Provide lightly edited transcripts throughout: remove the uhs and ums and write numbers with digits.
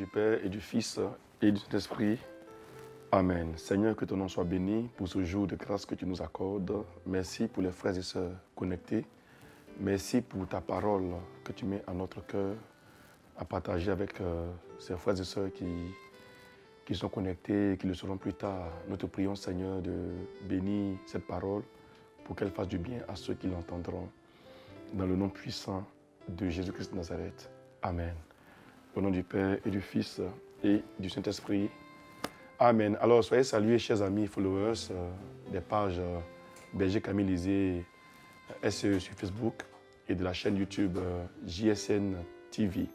Père et du Fils et du Saint-Esprit. Amen. Seigneur, que ton nom soit béni pour ce jour de grâce que tu nous accordes. Merci pour les frères et sœurs connectés. Merci pour ta parole que tu mets à notre cœur à partager avec ces frères et sœurs qui sont connectés et qui le seront plus tard. Nous te prions, Seigneur, de bénir cette parole pour qu'elle fasse du bien à ceux qui l'entendront. Dans le nom puissant de Jésus-Christ de Nazareth. Amen. Au nom du Père et du Fils et du Saint-Esprit. Amen. Alors, soyez salués, chers amis followers des pages Berger Camille Lisée SE sur Facebook et de la chaîne YouTube JSN TV.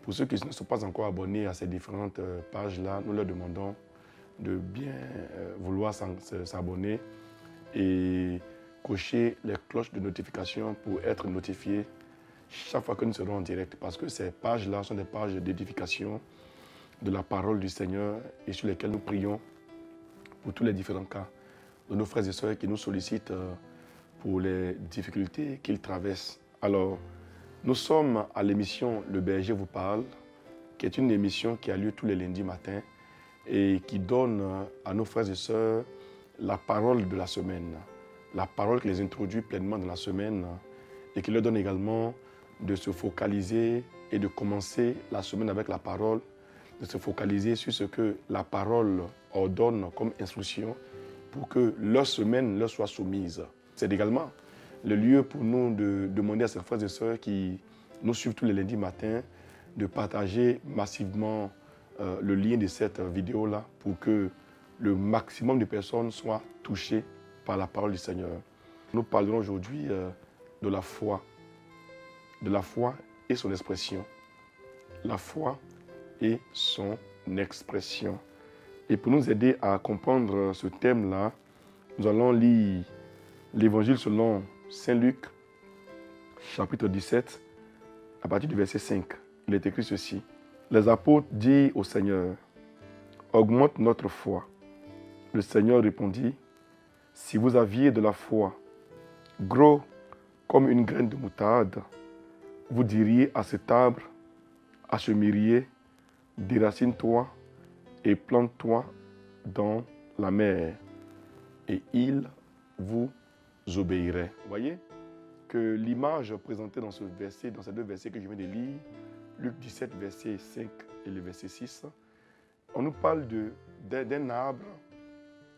Pour ceux qui ne sont pas encore abonnés à ces différentes pages-là, nous leur demandons de bien vouloir s'abonner et cocher les cloches de notification pour être notifiés chaque fois que nous serons en direct. Parce que ces pages-là sont des pages d'édification de la parole du Seigneur et sur lesquelles nous prions pour tous les différents cas de nos frères et sœurs qui nous sollicitent pour les difficultés qu'ils traversent. Alors, nous sommes à l'émission Le Berger vous parle, qui est une émission qui a lieu tous les lundis matins et qui donne à nos frères et sœurs la parole de la semaine, la parole qui les introduit pleinement dans la semaine et qui leur donne également de se focaliser et de commencer la semaine avec la parole, de se focaliser sur ce que la parole ordonne comme instruction pour que leur semaine leur soit soumise. C'est également le lieu pour nous de demander à ces frères et sœurs qui nous suivent tous les lundis matins de partager massivement le lien de cette vidéo-là pour que le maximum de personnes soient touchées par la parole du Seigneur. Nous parlerons aujourd'hui de la foi et son expression. La foi et son expression. Et pour nous aider à comprendre ce thème-là, nous allons lire l'Évangile selon Saint Luc, chapitre 17, à partir du verset 5. Il est écrit ceci. Les apôtres dirent au Seigneur, « Augmente notre foi. » Le Seigneur répondit, « Si vous aviez de la foi, gros comme une graine de moutarde, vous diriez à cet arbre, à ce mûrier, déracine-toi et plante-toi dans la mer, et il vous obéirait. » Vous voyez que l'image présentée dans ce verset, dans ces deux versets que je viens de lire, Luc 17, verset 5 et le verset 6, on nous parle d'un arbre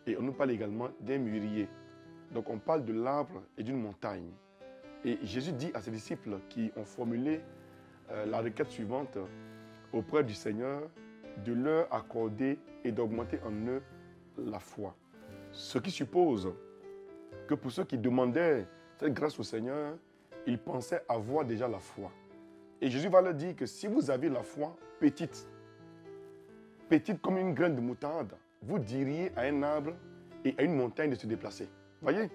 et on nous parle également d'un mûrier. Donc on parle de l'arbre et d'une montagne. Et Jésus dit à ses disciples qui ont formulé la requête suivante auprès du Seigneur de leur accorder et d'augmenter en eux la foi. Ce qui suppose que pour ceux qui demandaient cette grâce au Seigneur, ils pensaient avoir déjà la foi. Et Jésus va leur dire que si vous avez la foi petite, petite comme une graine de moutarde, vous diriez à un arbre et à une montagne de se déplacer. Voyez,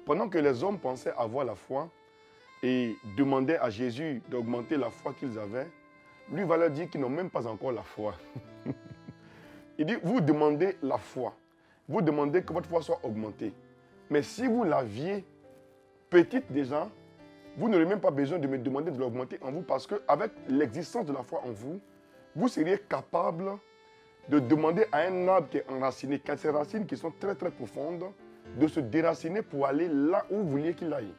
pendant que les hommes pensaient avoir la foi et demandaient à Jésus d'augmenter la foi qu'ils avaient, lui va leur dire qu'ils n'ont même pas encore la foi. Il dit, vous demandez la foi. Vous demandez que votre foi soit augmentée. Mais si vous l'aviez petite déjà, vous n'aurez même pas besoin de me demander de l'augmenter en vous parce qu'avec l'existence de la foi en vous, vous seriez capable de demander à un arbre qui est enraciné, qui a ses racines qui sont très très profondes, de se déraciner pour aller là où vous vouliez qu'il aille.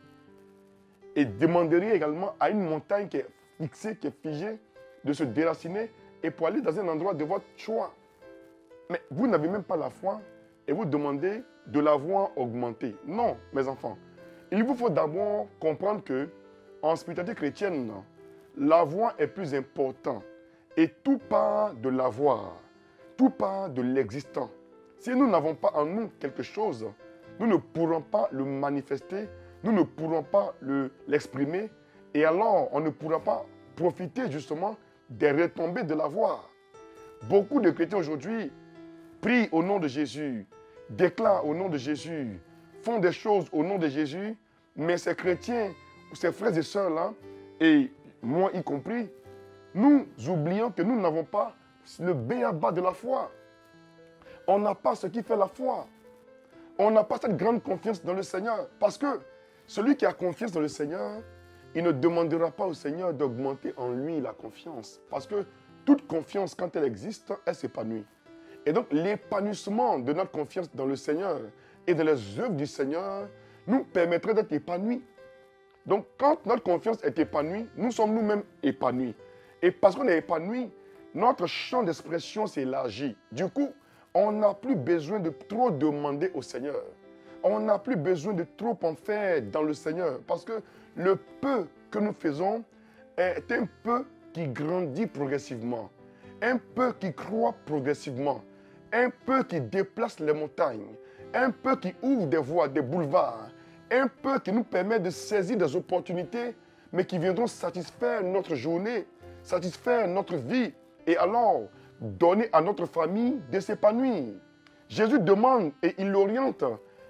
Et demanderiez également à une montagne qui est fixée, qui est figée, de se déraciner et pour aller dans un endroit de votre choix. Mais vous n'avez même pas la foi et vous demandez de l'avoir augmentée. Non, mes enfants. Il vous faut d'abord comprendre que en spiritualité chrétienne, l'avoir est plus important. Et tout part de l'avoir. Tout part de l'existant. Si nous n'avons pas en nous quelque chose, nous ne pourrons pas le manifester, nous ne pourrons pas l'exprimer, et alors on ne pourra pas profiter justement des retombées de l'avoir. Beaucoup de chrétiens aujourd'hui prient au nom de Jésus, déclarent au nom de Jésus, font des choses au nom de Jésus, mais ces chrétiens, ces frères et sœurs-là, et moi y compris, nous oublions que nous n'avons pas le b.a.-ba de la foi. On n'a pas ce qui fait la foi. On n'a pas cette grande confiance dans le Seigneur. Parce que celui qui a confiance dans le Seigneur, il ne demandera pas au Seigneur d'augmenter en lui la confiance. Parce que toute confiance, quand elle existe, elle s'épanouit. Et donc, l'épanouissement de notre confiance dans le Seigneur et dans les œuvres du Seigneur nous permettrait d'être épanouis. Donc, quand notre confiance est épanouie, nous sommes nous-mêmes épanouis. Et parce qu'on est épanoui, notre champ d'expression s'élargit. Du coup, on n'a plus besoin de trop demander au Seigneur. On n'a plus besoin de trop en faire dans le Seigneur. Parce que le peu que nous faisons est un peu qui grandit progressivement. Un peu qui croît progressivement. Un peu qui déplace les montagnes. Un peu qui ouvre des voies, des boulevards. Un peu qui nous permet de saisir des opportunités, mais qui viendront satisfaire notre journée, satisfaire notre vie, et alors donner à notre famille de s'épanouir. Jésus demande et il oriente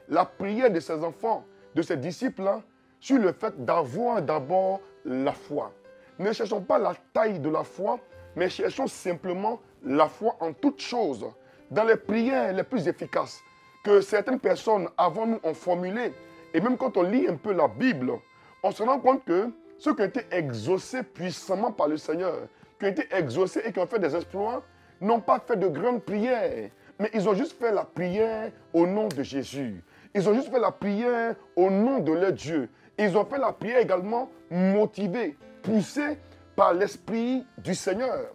la prière de ses enfants, de ses disciples, sur le fait d'avoir d'abord la foi. Ne cherchons pas la taille de la foi, mais cherchons simplement la foi en toutes choses, dans les prières les plus efficaces que certaines personnes avant nous ont formulées. Et même quand on lit un peu la Bible, on se rend compte que ceux qui ont été exaucés puissamment par le Seigneur, qui ont été exaucés et qui ont fait des exploits, n'ont pas fait de grandes prières, mais ils ont juste fait la prière au nom de Jésus. Ils ont juste fait la prière au nom de leur Dieu. Ils ont fait la prière également motivés, poussés par l'Esprit du Seigneur.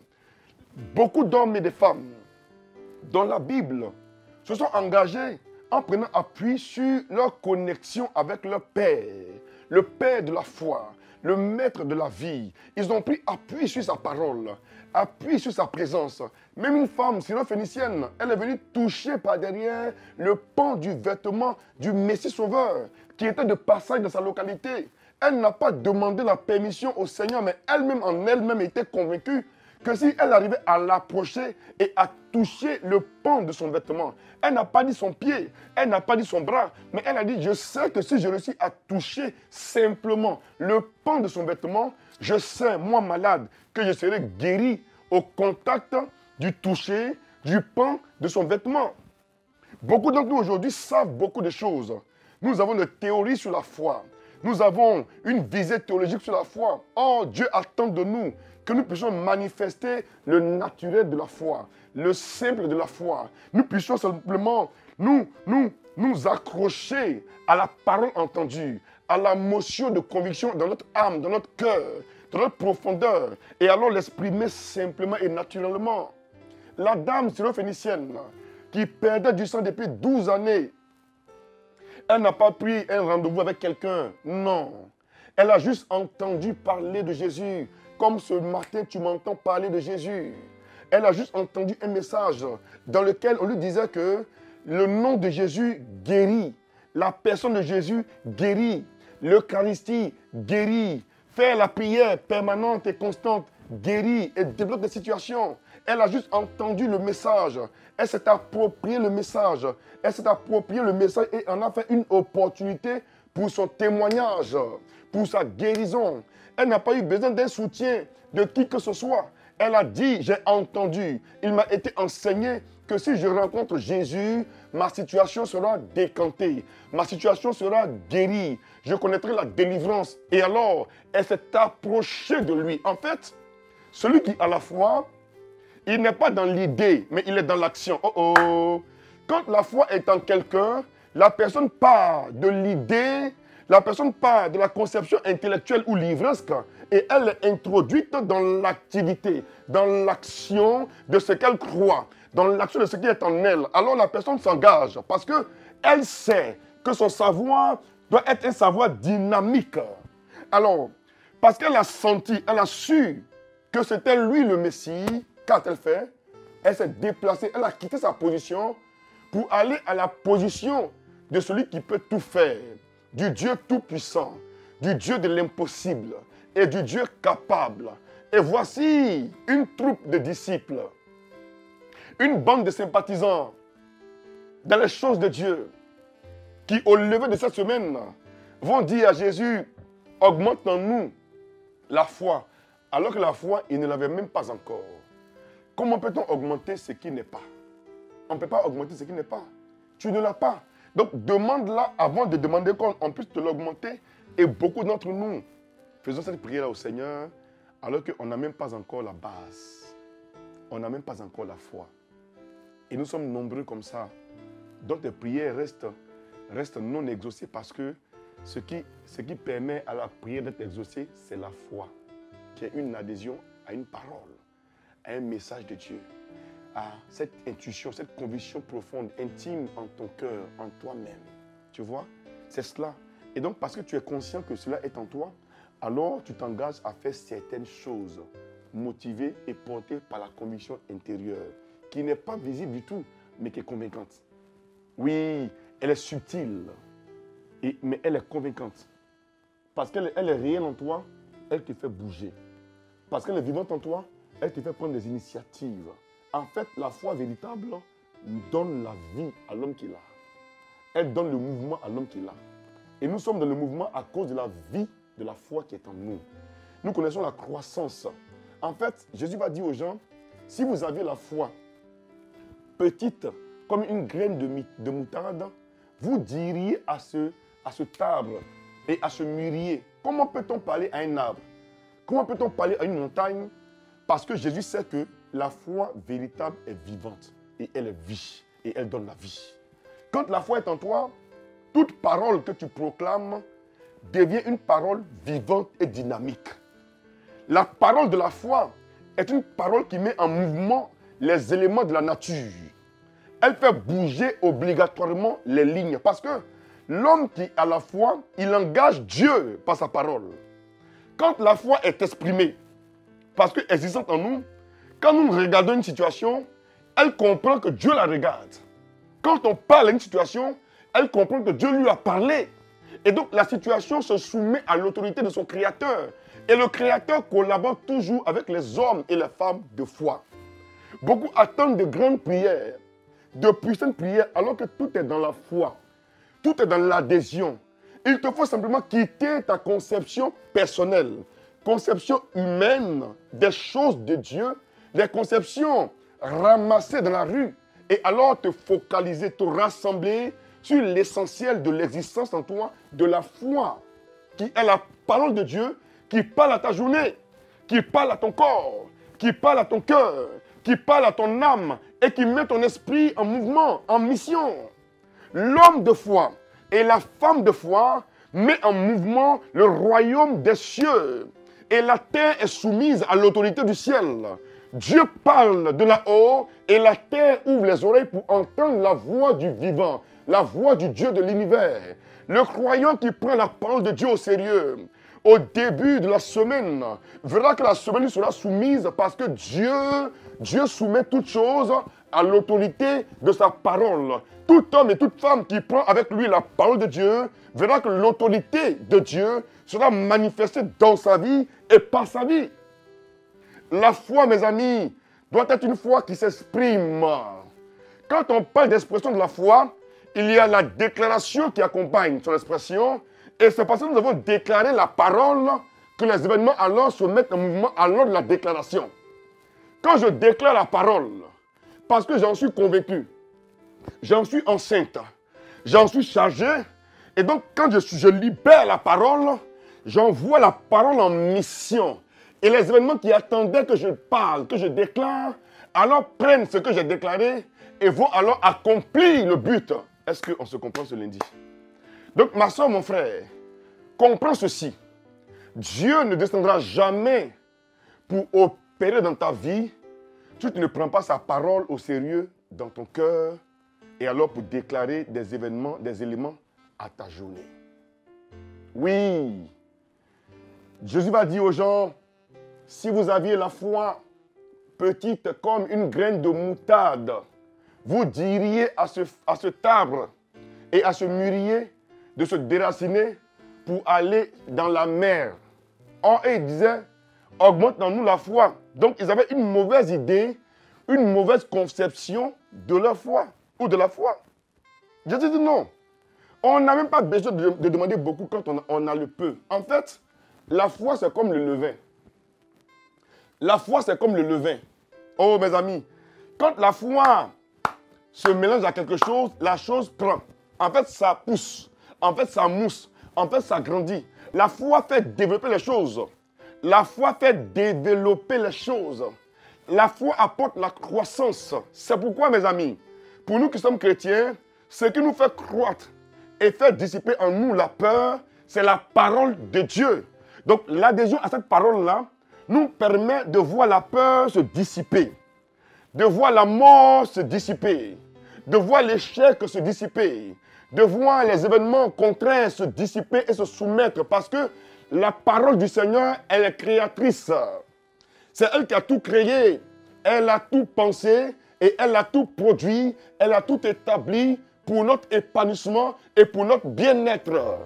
Beaucoup d'hommes et de femmes dans la Bible se sont engagés en prenant appui sur leur connexion avec leur Père, le Père de la foi, le Maître de la vie. Ils ont pris appui sur sa parole, appui sur sa présence. Même une femme syro-phénicienne, elle est venue toucher par derrière le pan du vêtement du Messie Sauveur, qui était de passage dans sa localité. Elle n'a pas demandé la permission au Seigneur, mais elle-même en elle-même était convaincue que si elle arrivait à l'approcher et à toucher le pan de son vêtement, elle n'a pas dit son pied, elle n'a pas dit son bras, mais elle a dit, je sais que si je réussis à toucher simplement le pan de son vêtement, je sais, moi malade, que je serai guéri au contact du toucher, du pan de son vêtement. Beaucoup d'entre nous aujourd'hui savent beaucoup de choses. Nous avons des théories sur la foi. Nous avons une visée théologique sur la foi. Oh, Dieu attend de nous que nous puissions manifester le naturel de la foi, le simple de la foi. Nous puissions simplement nous accrocher à la parole entendue, à la motion de conviction dans notre âme, dans notre cœur, dans notre profondeur, et alors l'exprimer simplement et naturellement. La dame syro-phénicienne qui perdait du sang depuis 12 années, elle n'a pas pris un rendez-vous avec quelqu'un, non. Elle a juste entendu parler de Jésus. Comme ce matin, tu m'entends parler de Jésus. Elle a juste entendu un message dans lequel on lui disait que le nom de Jésus guérit. La personne de Jésus guérit. L'Eucharistie guérit. Faire la prière permanente et constante guérit et débloque des situations. Elle a juste entendu le message. Elle s'est approprié le message. Elle s'est approprié le message et en a fait une opportunité pour son témoignage, pour sa guérison. Elle n'a pas eu besoin d'un soutien de qui que ce soit. Elle a dit, j'ai entendu, il m'a été enseigné que si je rencontre Jésus, ma situation sera décantée, ma situation sera guérie, je connaîtrai la délivrance. Et alors, elle s'est approchée de lui. En fait, celui qui a la foi, il n'est pas dans l'idée, mais il est dans l'action. Oh oh! Quand la foi est en quelqu'un, la personne part de l'idée, la personne part de la conception intellectuelle ou livresque et elle est introduite dans l'activité, dans l'action de ce qu'elle croit, dans l'action de ce qui est en elle. Alors la personne s'engage parce qu'elle sait que son savoir doit être un savoir dynamique. Alors, parce qu'elle a senti, elle a su que c'était lui le Messie, qu'a-t-elle fait? Elle s'est déplacée, elle a quitté sa position pour aller à la position de celui qui peut tout faire, du Dieu tout-puissant, du Dieu de l'impossible et du Dieu capable. Et voici une troupe de disciples, une bande de sympathisants dans les choses de Dieu qui, au lever de cette semaine, vont dire à Jésus, augmente en nous la foi, alors que la foi, il ne l'avait même pas encore. Comment peut-on augmenter ce qui n'est pas? On ne peut pas augmenter ce qui n'est pas. Tu ne l'as pas. Donc, demande-la avant de demander qu'on puisse te l'augmenter. Et beaucoup d'entre nous faisons cette prière au Seigneur alors qu'on n'a même pas encore la base. on n'a même pas encore la foi. Et nous sommes nombreux comme ça. Donc tes prières restent non exaucées parce que ce qui permet à la prière d'être exaucée, c'est la foi, qui est une adhésion à une parole, à un message de Dieu, à cette intuition, cette conviction profonde, intime en ton cœur, en toi-même. Tu vois, c'est cela. Et donc, parce que tu es conscient que cela est en toi, alors tu t'engages à faire certaines choses, motivées et portées par la conviction intérieure, qui n'est pas visible du tout, mais qui est convaincante. Oui, elle est subtile, mais elle est convaincante. Parce qu'elle est réelle en toi, elle te fait bouger. Parce qu'elle est vivante en toi, elle te fait prendre des initiatives. En fait, la foi véritable donne la vie à l'homme qui l'a. Elle donne le mouvement à l'homme qui l'a. Et nous sommes dans le mouvement à cause de la vie de la foi qui est en nous. Nous connaissons la croissance. En fait, Jésus va dire aux gens, si vous aviez la foi petite comme une graine de moutarde, vous diriez à ce arbre et à ce mûrier, comment peut-on parler à un arbre? Comment peut-on parler à une montagne? Parce que Jésus sait que la foi véritable est vivante et elle est vie et elle donne la vie. Quand la foi est en toi, toute parole que tu proclames devient une parole vivante et dynamique. La parole de la foi est une parole qui met en mouvement les éléments de la nature. Elle fait bouger obligatoirement les lignes parce que l'homme qui a la foi, il engage Dieu par sa parole. Quand la foi est exprimée, parce qu'elle est existante en nous, quand nous regardons une situation, elle comprend que Dieu la regarde. Quand on parle à une situation, elle comprend que Dieu lui a parlé. Et donc la situation se soumet à l'autorité de son Créateur. Et le Créateur collabore toujours avec les hommes et les femmes de foi. Beaucoup attendent de grandes prières, de puissantes prières, alors que tout est dans la foi. Tout est dans l'adhésion. Il te faut simplement quitter ta conception personnelle, conception humaine des choses de Dieu, des conceptions ramassées dans la rue, et alors te focaliser, te rassembler sur l'essentiel de l'existence en toi, de la foi, qui est la parole de Dieu, qui parle à ta journée, qui parle à ton corps, qui parle à ton cœur, qui parle à ton âme, et qui met ton esprit en mouvement, en mission. L'homme de foi et la femme de foi met en mouvement le royaume des cieux. Et la terre est soumise à l'autorité du ciel. Dieu parle de là-haut et la terre ouvre les oreilles pour entendre la voix du vivant, la voix du Dieu de l'univers. Le croyant qui prend la parole de Dieu au sérieux, au début de la semaine, verra que la semaine lui sera soumise parce que Dieu soumet toutes choses à l'autorité de sa parole. Tout homme et toute femme qui prend avec lui la parole de Dieu verra que l'autorité de Dieu sera manifestée dans sa vie et par sa vie. La foi, mes amis, doit être une foi qui s'exprime. Quand on parle d'expression de la foi, il y a la déclaration qui accompagne son expression. Et c'est parce que nous avons déclaré la parole que les événements alors se mettent en mouvement alors de la déclaration. Quand je déclare la parole, parce que j'en suis convaincu, j'en suis enceinte, j'en suis chargé, et donc quand je libère la parole, j'envoie la parole en mission. Et les événements qui attendaient que je parle, que je déclare, alors prennent ce que j'ai déclaré et vont alors accomplir le but. Est-ce qu'on se comprend ce lundi? Donc ma soeur, mon frère, comprends ceci. Dieu ne descendra jamais pour opérer dans ta vie si tu ne prends pas sa parole au sérieux dans ton cœur et alors pour déclarer des événements, des éléments à ta journée. Oui, Jésus va dire aux gens, si vous aviez la foi petite comme une graine de moutarde, vous diriez à cet arbre et à ce mûrier de se déraciner pour aller dans la mer. Or, ils disaient, augmente en nous la foi. Donc, ils avaient une mauvaise idée, une mauvaise conception de leur foi ou de la foi. Jésus dit non. On n'a même pas besoin de demander beaucoup quand on a le peu. En fait, la foi, c'est comme le levain. La foi, c'est comme le levain. Oh, mes amis, quand la foi se mélange à quelque chose, la chose prend. En fait, ça pousse. En fait, ça mousse. En fait, ça grandit. La foi fait développer les choses. La foi fait développer les choses. la foi apporte la croissance. C'est pourquoi, mes amis, pour nous qui sommes chrétiens, ce qui nous fait croître et fait dissiper en nous la peur, c'est la parole de Dieu. Donc, l'adhésion à cette parole-là nous permet de voir la peur se dissiper, de voir la mort se dissiper, de voir l'échec se dissiper, de voir les événements contraires se dissiper et se soumettre, parce que la parole du Seigneur, elle est créatrice. C'est elle qui a tout créé, elle a tout pensé et elle a tout produit, elle a tout établi pour notre épanouissement et pour notre bien-être.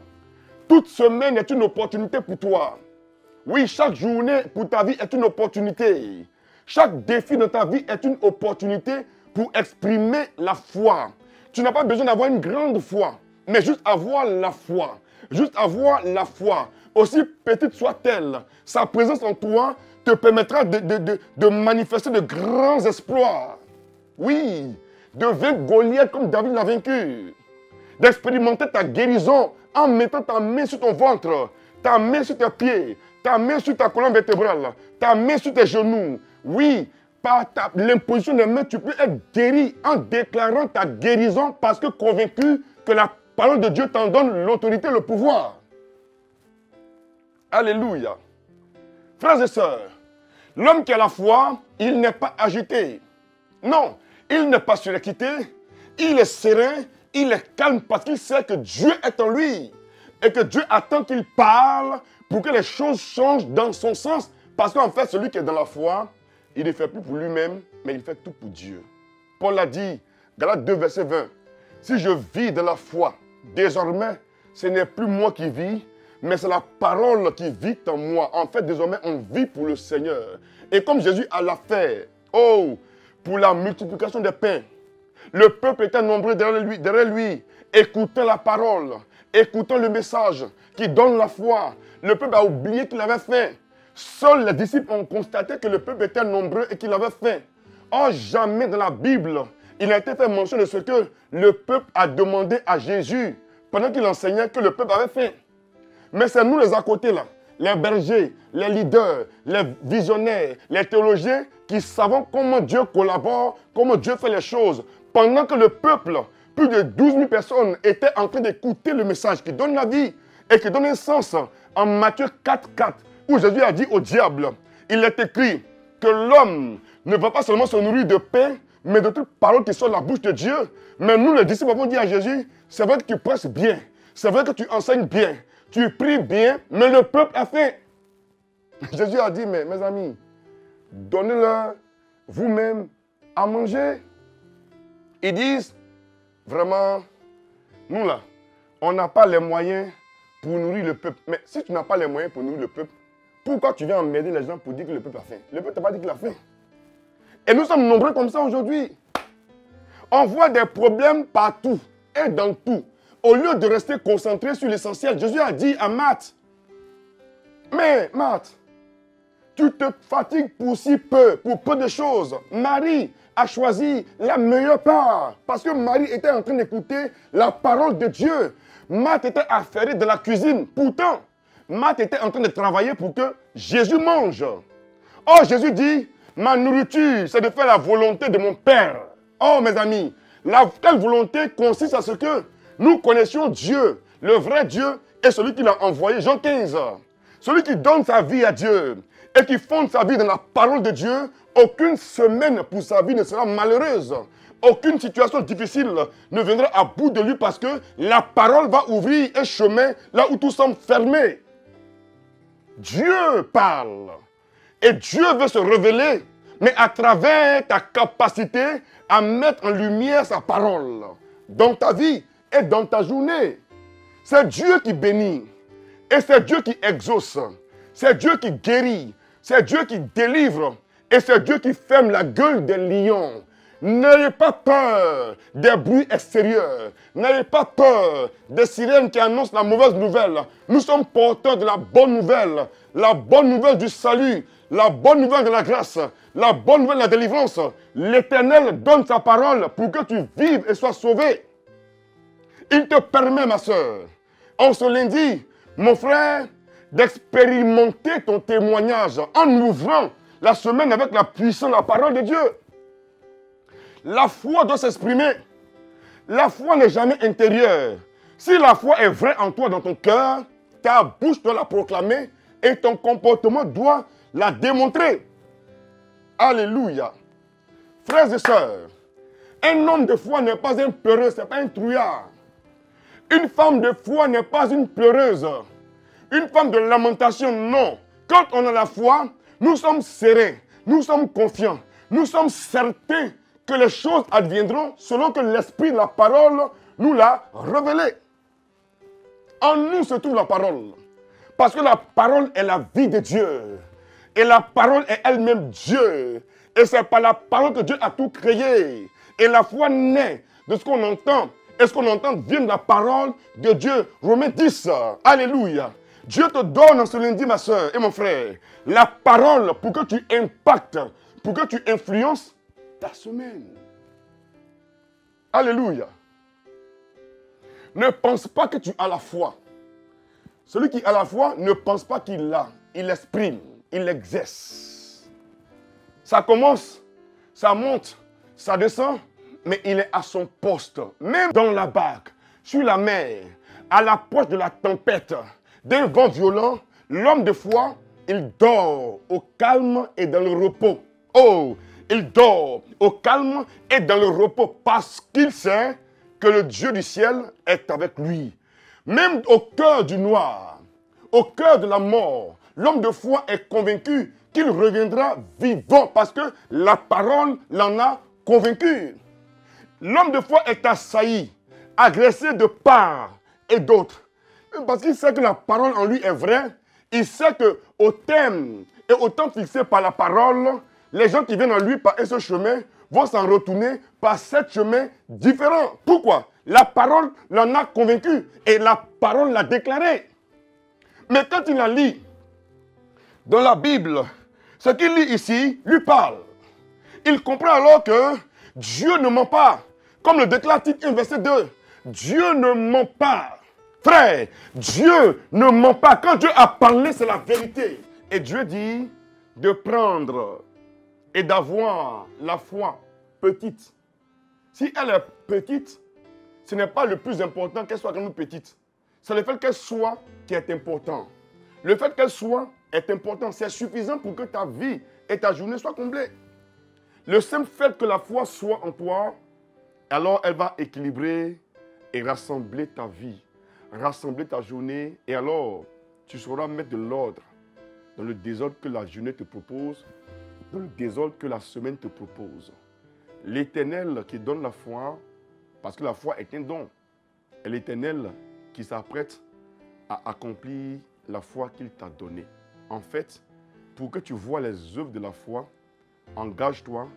Toute semaine est une opportunité pour toi. Oui, chaque journée pour ta vie est une opportunité. Chaque défi de ta vie est une opportunité pour exprimer la foi. Tu n'as pas besoin d'avoir une grande foi, mais juste avoir la foi. Juste avoir la foi. Aussi petite soit-elle, sa présence en toi te permettra de manifester de grands exploits. Oui, de vaincre Goliath comme David l'a vaincu. D'expérimenter ta guérison en mettant ta main sur ton ventre, ta main sur tes pieds, ta main sur ta colonne vertébrale, ta main sur tes genoux. Oui, par l'imposition des mains, tu peux être guéri en déclarant ta guérison parce que convaincu que la parole de Dieu t'en donne l'autorité, le pouvoir. Alléluia. Frères et sœurs, l'homme qui a la foi, il n'est pas agité. Non, il n'est pas surexcité, il est serein, il est calme parce qu'il sait que Dieu est en lui et que Dieu attend qu'il parle pour que les choses changent dans son sens. Parce qu'en fait, celui qui est dans la foi, il ne fait plus pour lui-même, mais il fait tout pour Dieu. Paul l'a dit, Galates 2, verset 20. Si je vis de la foi, désormais, ce n'est plus moi qui vis, mais c'est la parole qui vit en moi. En fait, désormais, on vit pour le Seigneur. Et comme Jésus l'a fait, oh, pour la multiplication des pains, le peuple était nombreux derrière lui, écoutant la parole, écoutant le message qui donne la foi. Le peuple a oublié qu'il avait faim. Seuls les disciples ont constaté que le peuple était nombreux et qu'il avait faim. Or, jamais dans la Bible, il a été fait mention de ce que le peuple a demandé à Jésus pendant qu'il enseignait que le peuple avait faim. Mais c'est nous les à côté là, les bergers, les leaders, les visionnaires, les théologiens qui savons comment Dieu collabore, comment Dieu fait les choses. Pendant que le peuple, plus de 12 000 personnes étaient en train d'écouter le message qui donne la vie et qui donne un sens en Matthieu 4,4, où Jésus a dit au diable, il est écrit que l'homme ne va pas seulement se nourrir de pain, mais de toute parole qui sort de la bouche de Dieu. Mais nous, les disciples, avons dit à Jésus, c'est vrai que tu prêches bien, c'est vrai que tu enseignes bien, tu pries bien, mais le peuple a faim. Jésus a dit, mais mes amis, donnez-leur vous-même à manger. Ils disent, vraiment, nous là, on n'a pas les moyens pour nourrir le peuple. Mais si tu n'as pas les moyens pour nourrir le peuple, pourquoi tu viens emmerder les gens pour dire que le peuple a faim? Le peuple t'a pas dit qu'il a faim. Et nous sommes nombreux comme ça aujourd'hui. On voit des problèmes partout et dans tout. Au lieu de rester concentré sur l'essentiel, Jésus a dit à Marthe, mais Marthe, tu te fatigues pour si peu, pour peu de choses. Marie a choisi la meilleure part. Parce que Marie était en train d'écouter la parole de Dieu. Marthe était affairée de la cuisine. Pourtant, Marthe était en train de travailler pour que Jésus mange. Oh, Jésus dit, ma nourriture, c'est de faire la volonté de mon Père. Oh, mes amis, telle volonté consiste à ce que nous connaissions Dieu, le vrai Dieu, et celui qui l'a envoyé, Jean 15. Celui qui donne sa vie à Dieu et qui fonde sa vie dans la parole de Dieu, aucune semaine pour sa vie ne sera malheureuse. Aucune situation difficile ne viendra à bout de lui parce que la parole va ouvrir un chemin là où tout semble fermé. Dieu parle. Et Dieu veut se révéler, mais à travers ta capacité à mettre en lumière sa parole dans ta vie et dans ta journée. C'est Dieu qui bénit. Et c'est Dieu qui exauce. C'est Dieu qui guérit. C'est Dieu qui délivre. Et c'est Dieu qui ferme la gueule des lions. N'ayez pas peur des bruits extérieurs. N'ayez pas peur des sirènes qui annoncent la mauvaise nouvelle. Nous sommes porteurs de la bonne nouvelle du salut, la bonne nouvelle de la grâce, la bonne nouvelle de la délivrance. L'Éternel donne sa parole pour que tu vives et sois sauvé. Il te permet, ma soeur, en ce lundi, mon frère, d'expérimenter ton témoignage en ouvrant la semaine avec la puissance de la parole de Dieu. La foi doit s'exprimer. La foi n'est jamais intérieure. Si la foi est vraie en toi, dans ton cœur, ta bouche doit la proclamer et ton comportement doit la démontrer. Alléluia. Frères et sœurs, un homme de foi n'est pas un peureux, ce n'est pas un trouillard. Une femme de foi n'est pas une pleureuse. Une femme de lamentation, non. Quand on a la foi, nous sommes sereins, nous sommes confiants, nous sommes certains que les choses adviendront selon que l'esprit de la parole nous l'a révélé. En nous se trouve la parole. Parce que la parole est la vie de Dieu. Et la parole est elle-même Dieu. Et c'est par la parole que Dieu a tout créé. Et la foi naît de ce qu'on entend. Et ce qu'on entend vient de la parole de Dieu. Romains 10. Alléluia. Dieu te donne en ce lundi, ma soeur et mon frère, la parole pour que tu impactes, pour que tu influences ta semaine. Alléluia. Ne pense pas que tu as la foi. Celui qui a la foi ne pense pas qu'il l'a. Il l'exprime, il l'exerce. Ça commence, ça monte, ça descend, mais il est à son poste. Même dans la barque, sur la mer, à l'approche de la tempête, d'un vent violent, l'homme de foi, il dort au calme et dans le repos. Oh, il dort au calme et dans le repos parce qu'il sait que le Dieu du ciel est avec lui. Même au cœur du noir, au cœur de la mort, l'homme de foi est convaincu qu'il reviendra vivant parce que la parole l'en a convaincu. L'homme de foi est assailli, agressé de part et d'autre. Parce qu'il sait que la parole en lui est vraie, il sait qu'au thème et au temps fixé par la parole, les gens qui viennent en lui par ce chemin vont s'en retourner par 7 chemins différents. Pourquoi? La parole l'en a convaincu et la parole l'a déclaré. Mais quand il la lit dans la Bible, ce qu'il lit ici lui parle. Il comprend alors que Dieu ne ment pas. Comme le déclare Tite 1, verset 2. Dieu ne ment pas. Frère, Dieu ne ment pas. Quand Dieu a parlé, c'est la vérité. Et Dieu dit de prendre et d'avoir la foi petite. Si elle est petite, ce n'est pas le plus important qu'elle soit quand même petite. C'est le fait qu'elle soit qui est important. Le fait qu'elle soit est important. C'est suffisant pour que ta vie et ta journée soient comblées. Le simple fait que la foi soit en toi, alors elle va équilibrer et rassembler ta vie, rassembler ta journée. Et alors, tu sauras mettre de l'ordre dans le désordre que la journée te propose, dans le désordre que la semaine te propose. L'Éternel qui donne la foi, parce que la foi est un don, et l'Éternel qui s'apprête à accomplir la foi qu'il t'a donnée. En fait, pour que tu vois les œuvres de la foi, engage-toi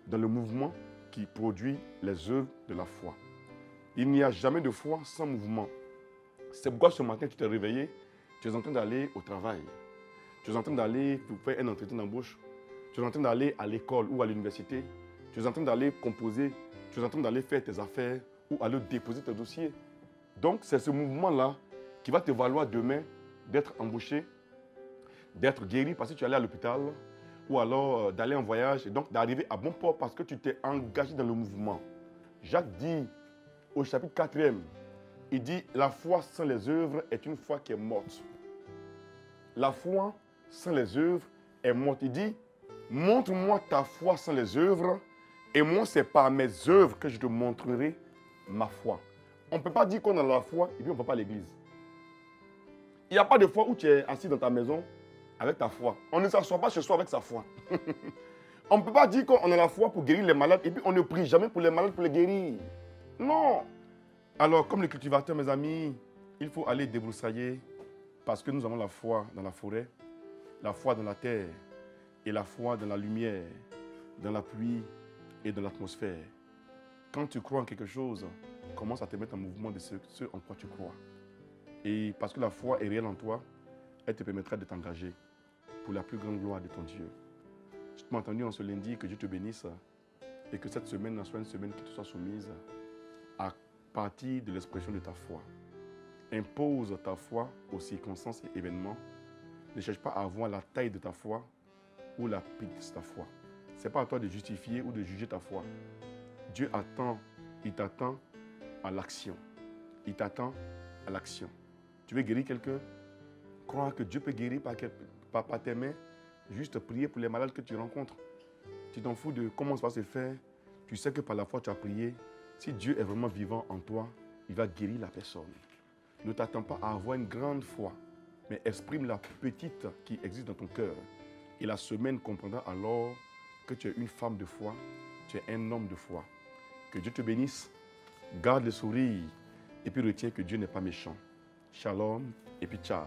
dans le mouvement qui produit les œuvres de la foi. Il n'y a jamais de foi sans mouvement. C'est pourquoi ce matin, tu t'es réveillé, tu es en train d'aller au travail. Tu es en train d'aller pour faire un entretien d'embauche. Tu es en train d'aller à l'école ou à l'université. Tu es en train d'aller composer. Tu es en train d'aller faire tes affaires ou aller déposer tes dossiers. Donc, c'est ce mouvement-là qui va te valoir demain d'être embauché, d'être guéri parce que tu es allé à l'hôpital ou alors d'aller en voyage et donc d'arriver à bon port parce que tu t'es engagé dans le mouvement. Jacques dit au chapitre 4e, il dit « La foi sans les œuvres est une foi qui est morte. » La foi sans les œuvres est morte. Il dit « Montre-moi ta foi sans les œuvres et moi c'est par mes œuvres que je te montrerai ma foi. » On ne peut pas dire qu'on a la foi et puis on ne va pas à l'église. Il n'y a pas de foi où tu es assis dans ta maison avec ta foi. On ne s'assoit pas chez soi avec sa foi. On ne peut pas dire qu'on a la foi pour guérir les malades et puis on ne prie jamais pour les malades pour les guérir. Non. Alors, comme les cultivateurs, mes amis, il faut aller débroussailler parce que nous avons la foi dans la forêt, la foi dans la terre et la foi dans la lumière, dans la pluie et dans l'atmosphère. Quand tu crois en quelque chose, commence à te mettre en mouvement de ce en quoi tu crois. Et parce que la foi est réelle en toi, elle te permettra de t'engager pour la plus grande gloire de ton Dieu. Je t'ai entendu en ce lundi, que Dieu te bénisse et que cette semaine soit une semaine qui te soit soumise à partir de l'expression de ta foi. Impose ta foi aux circonstances et événements. Ne cherche pas à avoir la taille de ta foi, ou la petitesse de ta foi. Ce n'est pas à toi de justifier ou de juger ta foi. Dieu attend, il t'attend à l'action. Il t'attend à l'action. Tu veux guérir quelqu'un? Crois que Dieu peut guérir par tes mains. Juste prier pour les malades que tu rencontres. Tu t'en fous de comment ça va se faire. Tu sais que par la foi tu as prié. Si Dieu est vraiment vivant en toi, il va guérir la personne. Ne t'attends pas à avoir une grande foi, mais exprime la petite qui existe dans ton cœur. Et la semaine comprendra alors que tu es une femme de foi, tu es un homme de foi. Que Dieu te bénisse, garde le sourire et puis retiens que Dieu n'est pas méchant. Shalom et puis ciao.